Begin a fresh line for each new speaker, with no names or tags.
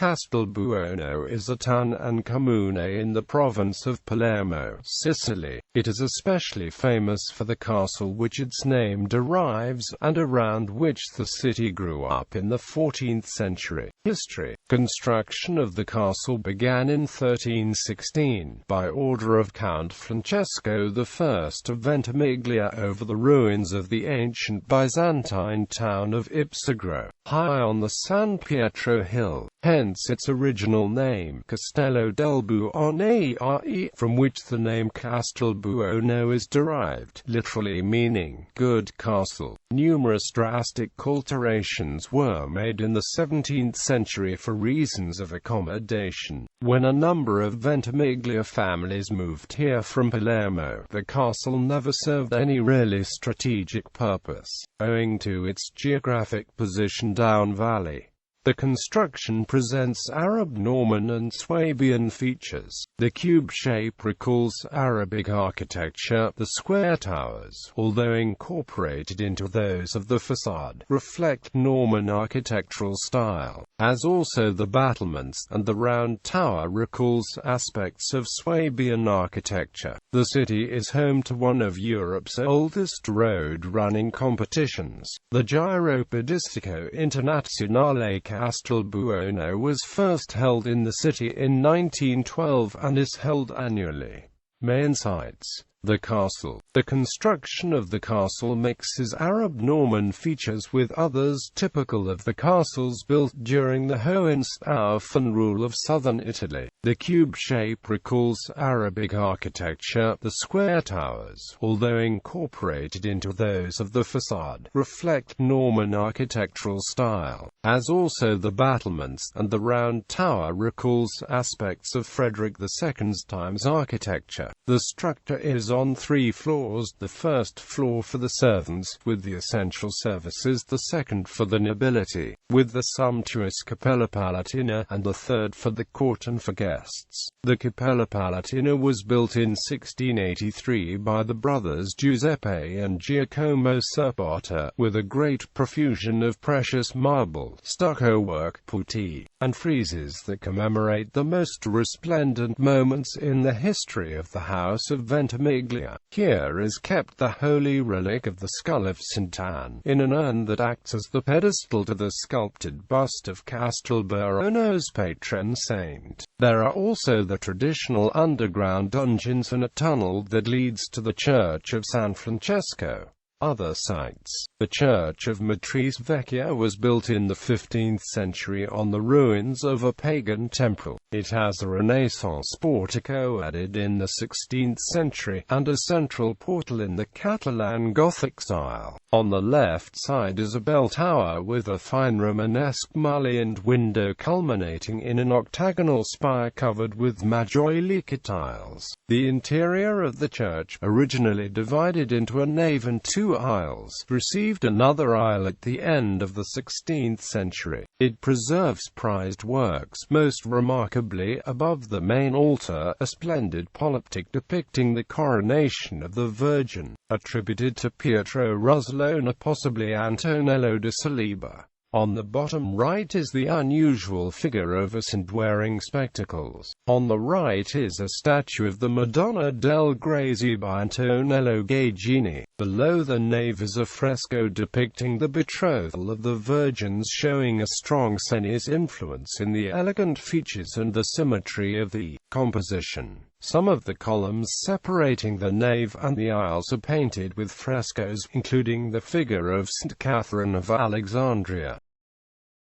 Castelbuono is a town and comune in the province of Palermo, Sicily. It is especially famous for the castle which its name derives, and around which the city grew up in the 14th century. History. Construction of the castle began in 1316, by order of Count Francesco I of Ventimiglia over the ruins of the ancient Byzantine town of Ipsagro, high on the San Pietro hill, hence its original name, Castello del Buono, from which the name Castelbuono is derived, literally meaning good castle. Numerous drastic alterations were made in the 17th century for reasons of accommodation. When a number of Ventimiglia families moved here from Palermo, the castle never served any really strategic purpose, owing to its geographic position down valley. The construction presents Arab, Norman and Swabian features. The cube shape recalls Arabic architecture. The square towers, although incorporated into those of the facade, reflect Norman architectural style, as also the battlements, and the round tower recalls aspects of Swabian architecture. The city is home to one of Europe's oldest road-running competitions, the Giro Podistico Internazionale. Castelbuono was first held in the city in 1912 and is held annually. Main sites. The castle. The construction of the castle mixes Arab-Norman features with others typical of the castles built during the Hohenstaufen rule of southern Italy. The cube shape recalls Arabic architecture. The square towers, although incorporated into those of the facade, reflect Norman architectural style, as also the battlements, and the round tower recalls aspects of Frederick II's times architecture. The structure is on 3 floors, the first floor for the servants, with the essential services, the second for the nobility, with the sumptuous Cappella Palatina, and the third for the court and for guests. The Cappella Palatina was built in 1683 by the brothers Giuseppe and Giacomo Serpata, with a great profusion of precious marble, stucco work, putti, and friezes that commemorate the most resplendent moments in the history of the House of Ventimiglia. Here is kept the holy relic of the skull of St. Anne, in an urn that acts as the pedestal to the sculpted bust of Castelbuono's patron saint. There are also the traditional underground dungeons and a tunnel that leads to the Church of San Francesco. Other sites. The Church of Matrice Vecchia was built in the 15th century on the ruins of a pagan temple. It has a Renaissance portico added in the 16th century, and a central portal in the Catalan Gothic style. On the left side is a bell tower with a fine Romanesque mullioned window culminating in an octagonal spire covered with majolica tiles. The interior of the church, originally divided into a nave and 2 aisles, received another aisle at the end of the 16th century. It preserves prized works, most remarkably, above the main altar, a splendid polyptych depicting the coronation of the Virgin, attributed to Pietro Ruzzolona, possibly Antonello da Saliba. On the bottom right is the unusual figure of a saint wearing spectacles. On the right is a statue of the Madonna del Grazie by Antonello Gagini. Below the nave is a fresco depicting the betrothal of the virgins, showing a strong Senese influence in the elegant features and the symmetry of the composition. Some of the columns separating the nave and the aisles are painted with frescoes, including the figure of St. Catherine of Alexandria.